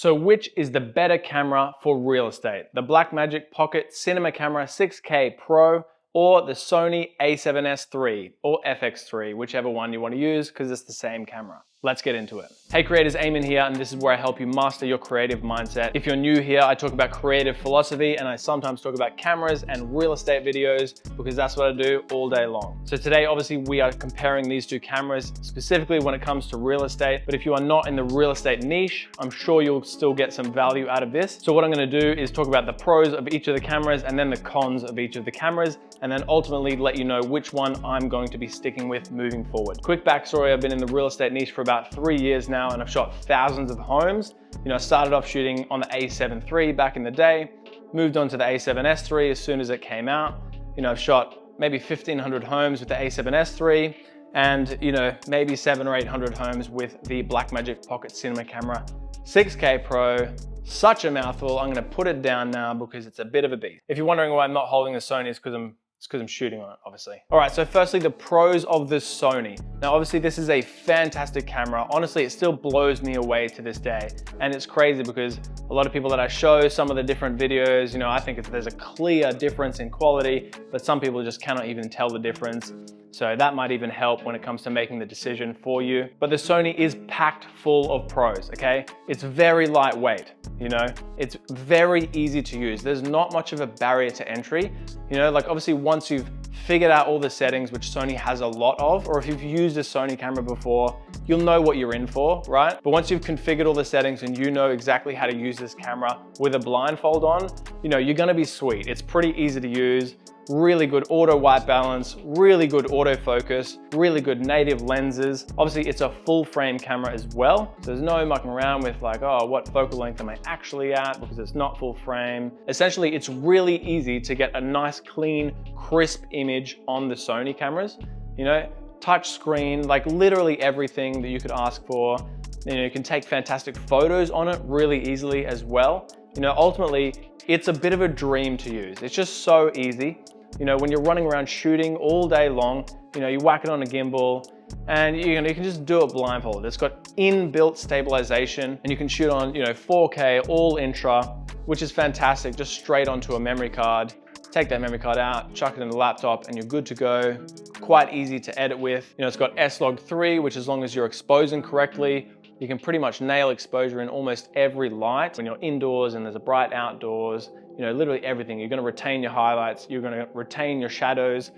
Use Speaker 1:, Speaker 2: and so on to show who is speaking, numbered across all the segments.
Speaker 1: So which is the better camera for real estate? The Blackmagic Pocket Cinema Camera 6K Pro or the Sony A7S III or FX3, whichever one you want to use because it's the same camera. Let's get into it. Hey creators, Aimon here, and this is where I help you master your creative mindset. If you're new here, I talk about creative philosophy and I sometimes talk about cameras and real estate videos because that's what I do all day long. So today, obviously, we are comparing these two cameras specifically when it comes to real estate. But if you are not in the real estate niche, I'm sure you'll still get some value out of this. So what I'm going to do is talk about the pros of each of the cameras and then the cons of each of the cameras, and then ultimately let you know which one I'm going to be sticking with moving forward. Quick backstory, I've been in the real estate niche for about 3 years now, and I've shot thousands of homes. You know, I started off shooting on the A7 III back in the day, moved on to the A7S III as soon as it came out. You know, I've shot maybe 1,500 homes with the A7S III, and you know, maybe 700 or 800 homes with the Blackmagic Pocket Cinema Camera 6K Pro. Such a mouthful. I'm gonna put it down now because it's a bit of a beast. If you're wondering why I'm not holding the Sony, it's because I'm shooting on it, obviously. All right, so firstly, the pros of the Sony. Now, obviously, this is a fantastic camera. Honestly, it still blows me away to this day. And it's crazy because a lot of people that I show some of the different videos, you know, I think there's a clear difference in quality, but some people just cannot even tell the difference. So that might even help when it comes to making the decision for you. But the Sony is packed full of pros, okay? It's very lightweight, you know? It's very easy to use. There's not much of a barrier to entry. You know, like obviously once you've figured out all the settings, which Sony has a lot of, or if you've used a Sony camera before, you'll know what you're in for, right? But once you've configured all the settings and you know exactly how to use this camera with a blindfold on, you know, you're gonna be sweet. It's pretty easy to use. Really good auto white balance, really good autofocus, really good native lenses. Obviously, it's a full frame camera as well. So there's no mucking around with like, oh, what focal length am I actually at? Because it's not full frame. Essentially, it's really easy to get a nice, clean, crisp image on the Sony cameras. You know, touch screen, like literally everything that you could ask for. You know, you can take fantastic photos on it really easily as well. You know, ultimately, it's a bit of a dream to use. It's just so easy. You know, when you're running around shooting all day long, you know, you whack it on a gimbal and you can just do it blindfolded. It's got inbuilt stabilization and you can shoot on, you know, 4K, all intra, which is fantastic, just straight onto a memory card. Take that memory card out, chuck it in the laptop and you're good to go. Quite easy to edit with. You know, it's got S-Log3, which as long as you're exposing correctly, you can pretty much nail exposure in almost every light. When you're indoors and there's a bright outdoors, you know, literally everything. You're gonna retain your highlights, you're gonna retain your shadows.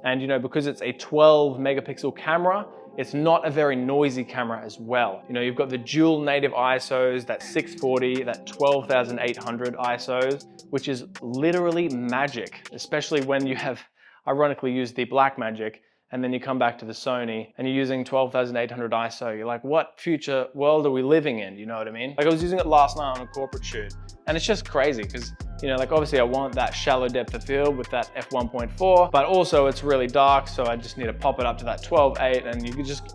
Speaker 1: And you know, because it's a 12 megapixel camera, it's not a very noisy camera as well. You know, you've got the dual native ISOs, that 640, that 12,800 ISOs, which is literally magic, especially when you have ironically used the Blackmagic and then you come back to the Sony and you're using 12,800 ISO. You're like, what future world are we living in? You know what I mean? Like I was using it last night on a corporate shoot and it's just crazy because, you know, like obviously I want that shallow depth of field with that f1.4, but also it's really dark. So I just need to pop it up to that 12.8 and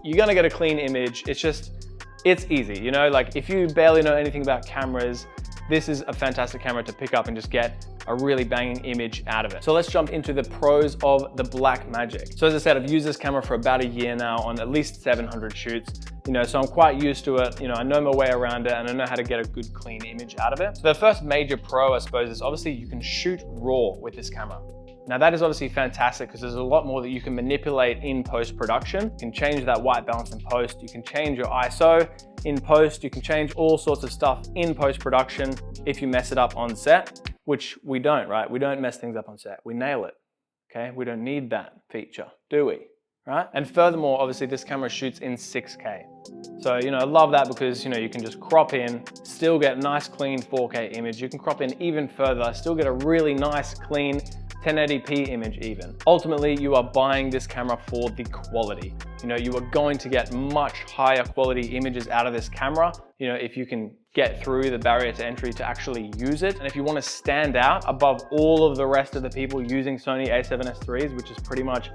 Speaker 1: you're gonna get a clean image. It's easy, you know, like if you barely know anything about cameras, this is a fantastic camera to pick up and just get a really banging image out of it. So let's jump into the pros of the Blackmagic. So as I said, I've used this camera for about a year now on at least 700 shoots. You know, so I'm quite used to it. You know, I know my way around it and I know how to get a good clean image out of it. So the first major pro, I suppose, is obviously you can shoot raw with this camera. Now that is obviously fantastic because there's a lot more that you can manipulate in post-production. You can change that white balance in post, you can change your ISO in post, you can change all sorts of stuff in post-production if you mess it up on set, which we don't, right? We don't mess things up on set, we nail it, okay? We don't need that feature, do we? Right? And furthermore, obviously this camera shoots in 6K. So, you know, I love that because, you know, you can just crop in, still get a nice clean 4K image. You can crop in even further, still get a really nice clean 1080p image even. Ultimately, you are buying this camera for the quality. You know, you are going to get much higher quality images out of this camera, you know, if you can get through the barrier to entry to actually use it. And if you want to stand out above all of the rest of the people using Sony A7S IIIs, which is pretty much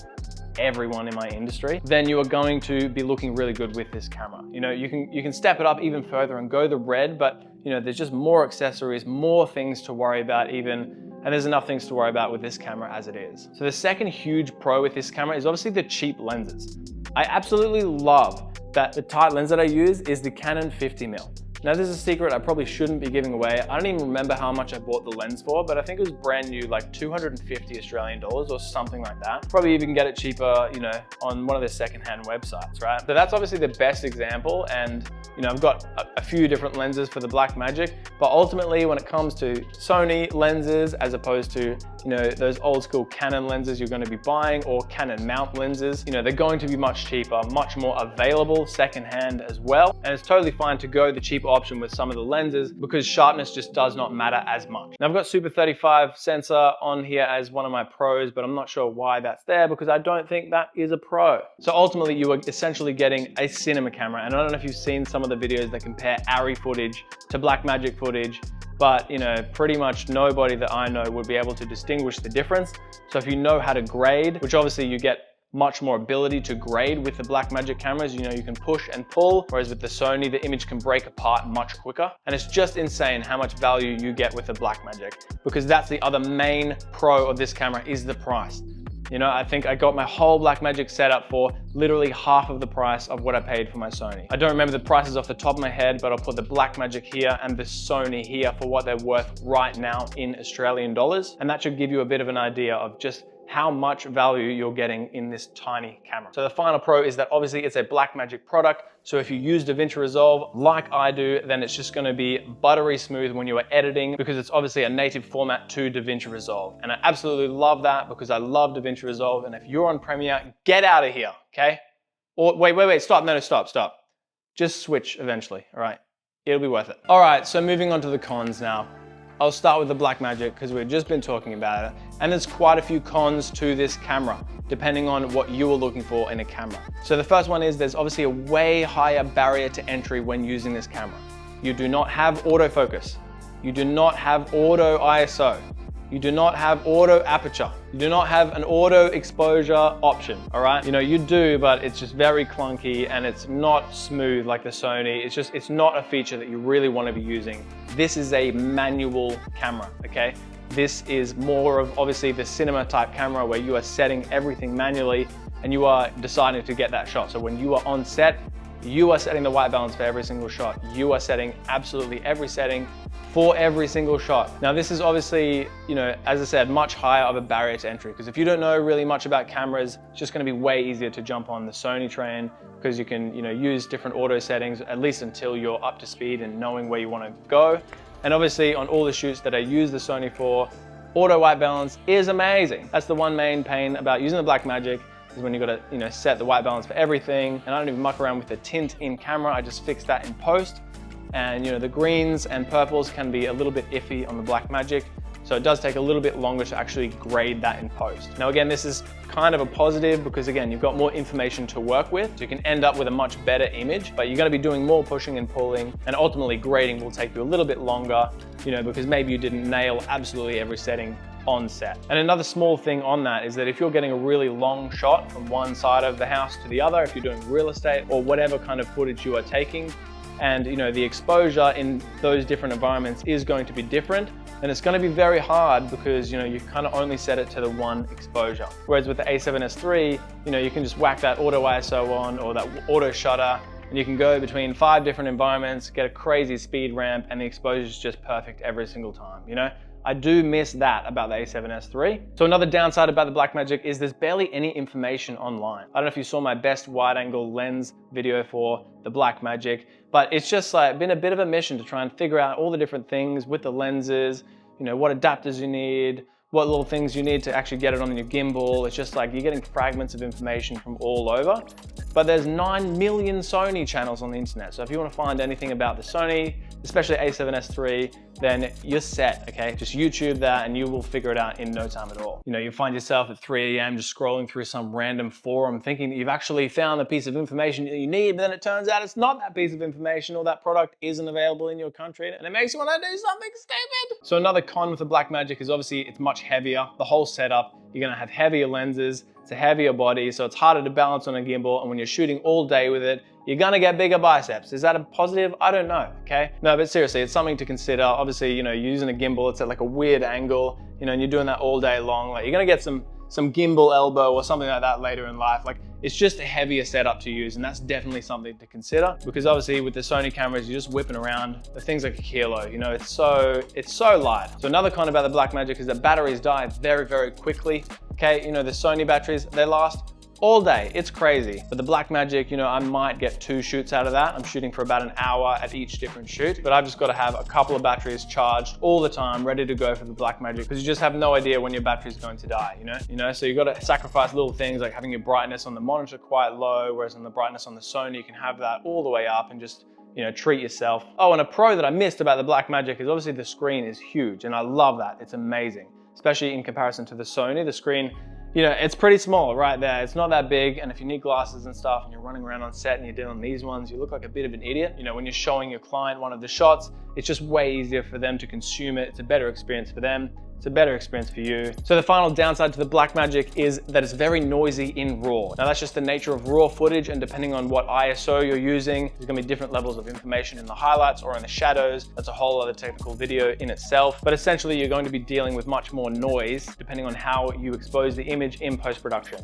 Speaker 1: everyone in my industry, then you are going to be looking really good with this camera. You know, you can step it up even further and go the red, but you know, there's just more accessories, more things to worry about even, and there's enough things to worry about with this camera as it is. So the second huge pro with this camera is obviously the cheap lenses. I absolutely love that the tight lens that I use is the Canon 50mm. Now this is a secret I probably shouldn't be giving away. I don't even remember how much I bought the lens for, but I think it was brand new, like 250 Australian dollars or something like that. Probably even get it cheaper, you know, on one of the secondhand websites, right? So that's obviously the best example. And you know, I've got a few different lenses for the Blackmagic, but ultimately when it comes to Sony lenses, as opposed to, you know, those old school Canon lenses you're going to be buying, or Canon mount lenses, you know, they're going to be much cheaper, much more available secondhand as well. And it's totally fine to go the cheaper option with some of the lenses because sharpness just does not matter as much. Now I've got Super 35 sensor on here as one of my pros, but I'm not sure why that's there because I don't think that is a pro. So ultimately you are essentially getting a cinema camera. And I don't know if you've seen some of the videos that compare Arri footage to Blackmagic footage, but you know, pretty much nobody that I know would be able to distinguish the difference. So if you know how to grade, which obviously you get much more ability to grade with the Blackmagic cameras, you know, you can push and pull, whereas with the Sony, the image can break apart much quicker. And it's just insane how much value you get with the Blackmagic, because that's the other main pro of this camera is the price. You know, I think I got my whole Blackmagic setup for literally half of the price of what I paid for my Sony. I don't remember the prices off the top of my head, but I'll put the Blackmagic here and the Sony here for what they're worth right now in Australian dollars. And that should give you a bit of an idea of just how much value you're getting in this tiny camera. So the final pro is that obviously it's a Blackmagic product. So if you use DaVinci Resolve like I do, then it's just gonna be buttery smooth when you are editing because it's obviously a native format to DaVinci Resolve. And I absolutely love that because I love DaVinci Resolve. And if you're on Premiere, get out of here, okay? Or wait, stop, no, stop. Just switch eventually, all right? It'll be worth it. All right, so moving on to the cons now. I'll start with the Blackmagic because we've just been talking about it. And there's quite a few cons to this camera, depending on what you are looking for in a camera. So the first one is there's obviously a way higher barrier to entry when using this camera. You do not have autofocus. You do not have auto ISO. You do not have auto aperture. You do not have an auto exposure option, all right? You know, you do, but it's just very clunky and it's not smooth like the Sony. It's not a feature that you really want to be using. This is a manual camera, okay? This is more of obviously the cinema type camera where you are setting everything manually and you are deciding to get that shot. So when you are on set, you are setting the white balance for every single shot. You are setting absolutely every setting for every single shot. Now this is obviously, you know, as I said, much higher of a barrier to entry because if you don't know really much about cameras, it's just gonna be way easier to jump on the Sony train because you can, you know, use different auto settings at least until you're up to speed and knowing where you wanna go. And obviously on all the shoots that I use the Sony for, auto white balance is amazing. That's the one main pain about using the Blackmagic is when you gotta, you know, set the white balance for everything. And I don't even muck around with the tint in camera, I just fix that in post. And you know, the greens and purples can be a little bit iffy on the Blackmagic. So it does take a little bit longer to actually grade that in post. Now again, this is kind of a positive because again, you've got more information to work with. So you can end up with a much better image, but you're gonna be doing more pushing and pulling and ultimately grading will take you a little bit longer, you know, because maybe you didn't nail absolutely every setting on set. And another small thing on that is that if you're getting a really long shot from one side of the house to the other, if you're doing real estate or whatever kind of footage you are taking, and you know the exposure in those different environments is going to be different, and it's going to be very hard because you know you kind of only set it to the one exposure. Whereas with the A7S III, you know you can just whack that auto ISO on or that auto shutter, and you can go between 5 different environments, get a crazy speed ramp, and the exposure is just perfect every single time. You know, I do miss that about the A7S III. So another downside about the Blackmagic is there's barely any information online. I don't know if you saw my best wide angle lens video for the Blackmagic, but it's just like been a bit of a mission to try and figure out all the different things with the lenses, you know, what adapters you need, what little things you need to actually get it on your gimbal. It's just like you're getting fragments of information from all over. But there's 9 million Sony channels on the internet. So if you want to find anything about the Sony, especially A7S III, then you're set, okay? Just YouTube that and you will figure it out in no time at all. You know, you find yourself at 3 AM just scrolling through some random forum thinking that you've actually found the piece of information that you need, but then it turns out it's not that piece of information or that product isn't available in your country and it makes you want to do something stupid. So another con with the Blackmagic is obviously it's much heavier. The whole setup, you're gonna have heavier lenses, it's a heavier body, so it's harder to balance on a gimbal, and when you're shooting all day with it, you're gonna get bigger biceps. Is that a positive? I don't know, okay? No, but seriously, it's something to consider. Obviously, you know, using a gimbal, it's at like a weird angle, you know, and you're doing that all day long. Like you're gonna get some gimbal elbow or something like that later in life. Like it's just a heavier setup to use, and that's definitely something to consider, because obviously with the Sony cameras, you're just whipping around, the thing's like a kilo, you know, it's so light. So another con about the Blackmagic is that batteries die very, very quickly. Okay, you know, the Sony batteries, they last all day. It's crazy. But the Blackmagic, you know, I might get 2 shoots out of that. I'm shooting for about an hour at each different shoot, but I've just got to have a couple of batteries charged all the time, ready to go for the Blackmagic, because you just have no idea when your battery is going to die, you know? So you got to sacrifice little things like having your brightness on the monitor quite low, whereas on the brightness on the Sony, you can have that all the way up and just, you know, treat yourself. Oh, and a pro that I missed about the Blackmagic is obviously the screen is huge, and I love that. It's amazing, especially in comparison to the Sony. The screen, you know, it's pretty small right there. It's not that big. And if you need glasses and stuff and you're running around on set and you're doing these ones, you look like a bit of an idiot. You know, when you're showing your client one of the shots, it's just way easier for them to consume it. It's a better experience for them. It's a better experience for you. So the final downside to the Blackmagic is that it's very noisy in RAW. Now that's just the nature of RAW footage, and depending on what ISO you're using, there's gonna be different levels of information in the highlights or in the shadows. That's a whole other technical video in itself. But essentially you're going to be dealing with much more noise depending on how you expose the image in post-production.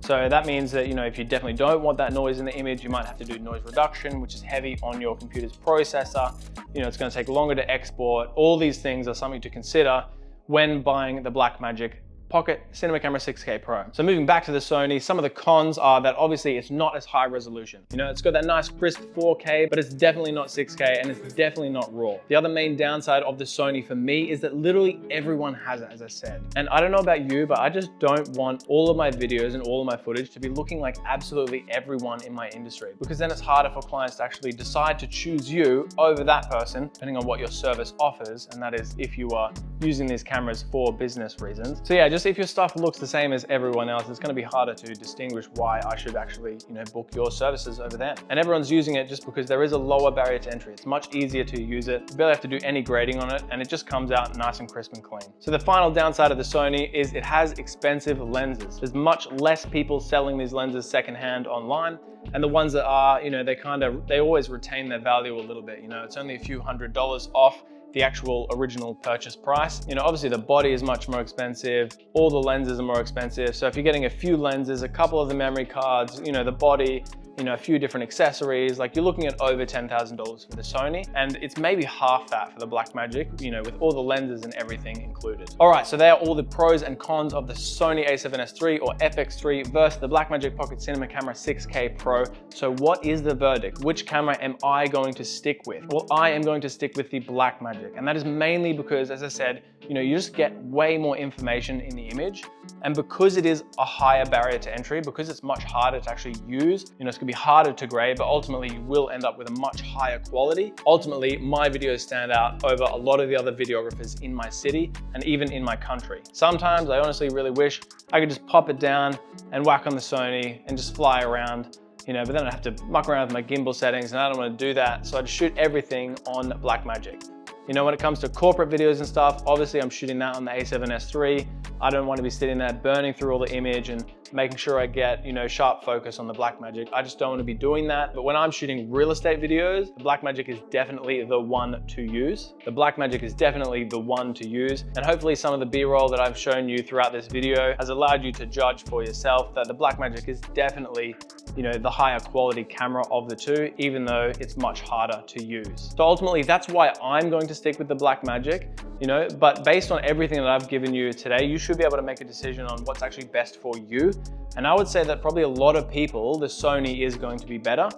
Speaker 1: So that means that, you know, if you definitely don't want that noise in the image, you might have to do noise reduction, which is heavy on your computer's processor. You know, it's gonna take longer to export. All these things are something to consider when buying the Blackmagic Pocket Cinema Camera 6K Pro. So moving back to the Sony, some of the cons are that obviously it's not as high resolution. You know, it's got that nice crisp 4K, but it's definitely not 6K and it's definitely not RAW. The other main downside of the Sony for me is that literally everyone has it, as I said. And I don't know about you, but I just don't want all of my videos and all of my footage to be looking like absolutely everyone in my industry, because then it's harder for clients to actually decide to choose you over that person, depending on what your service offers. And that is if you are using these cameras for business reasons. So yeah, just if your stuff looks the same as everyone else, it's going to be harder to distinguish why I should actually, you know, book your services over them. And everyone's using it just because there is a lower barrier to entry. It's much easier to use it. You barely have to do any grading on it, and it just comes out nice and crisp and clean. So the final downside of the Sony is it has expensive lenses. There's much less people selling these lenses secondhand online. And the ones that are, you know, they always retain their value a little bit. You know, it's only a few $100s off the actual original purchase price. You know, obviously the body is much more expensive, all the lenses are more expensive. So if you're getting a few lenses, a couple of the memory cards, you know, the body, you know, a few different accessories, like you're looking at over $10,000 for the Sony, and it's maybe half that for the Blackmagic, you know, with all the lenses and everything included. All right, so they are all the pros and cons of the Sony a7S III or FX3 versus the Blackmagic Pocket Cinema Camera 6K Pro. So what is the verdict? Which camera am I going to stick with? Well, I am going to stick with the Blackmagic, and that is mainly because, as I said, you know, you just get way more information in the image, and because it is a higher barrier to entry, because it's much harder to actually use, you know, it's gonna be harder to grade, but ultimately you will end up with a much higher quality. Ultimately, my videos stand out over a lot of the other videographers in my city and even in my country. Sometimes I honestly really wish I could just pop it down and whack on the Sony and just fly around, you know, but then I'd have to muck around with my gimbal settings, and I don't want to do that. So I just shoot everything on Blackmagic. You know, when it comes to corporate videos and stuff, obviously I'm shooting that on the A7S III. I don't want to be sitting there burning through all the image and making sure I get, you know, sharp focus on the Blackmagic. I just don't want to be doing that. But when I'm shooting real estate videos, the Blackmagic is definitely the one to use. The Blackmagic is definitely the one to use. And hopefully some of the B-roll that I've shown you throughout this video has allowed you to judge for yourself that the Blackmagic is definitely, you know, the higher quality camera of the two, even though it's much harder to use. So ultimately, that's why I'm going to stick with the Blackmagic, you know, but based on everything that I've given you today, you should be able to make a decision on what's actually best for you. And I would say that probably a lot of people, the Sony is going to be better.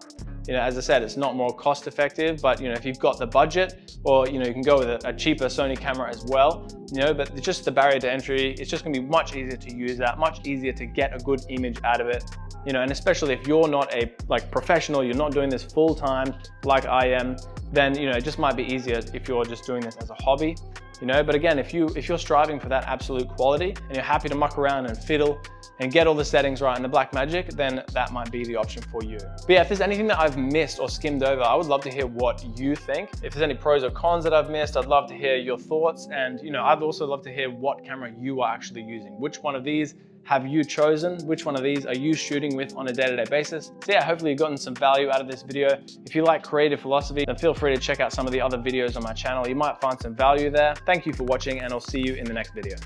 Speaker 1: You know, as I said, it's not more cost effective, but you know, if you've got the budget, or you know, you can go with a cheaper Sony camera as well, you know, but it's just the barrier to entry. It's just gonna be much easier to use that, much easier to get a good image out of it. You know, and especially if you're not a professional, you're not doing this full time like I am, then you know, it just might be easier if you're just doing this as a hobby. You know, but again, if you're striving for that absolute quality and you're happy to muck around and fiddle and get all the settings right in the Blackmagic, then that might be the option for you. But yeah, if there's anything that I've missed or skimmed over, I would love to hear what you think. If there's any pros or cons that I've missed, I'd love to hear your thoughts. And you know, I'd also love to hear what camera you are actually using. Which one of these have you chosen? Which one of these are you shooting with on a day-to-day basis? So yeah, hopefully you've gotten some value out of this video. If you like creative philosophy, then feel free to check out some of the other videos on my channel. You might find some value there. Thank you for watching, and I'll see you in the next video.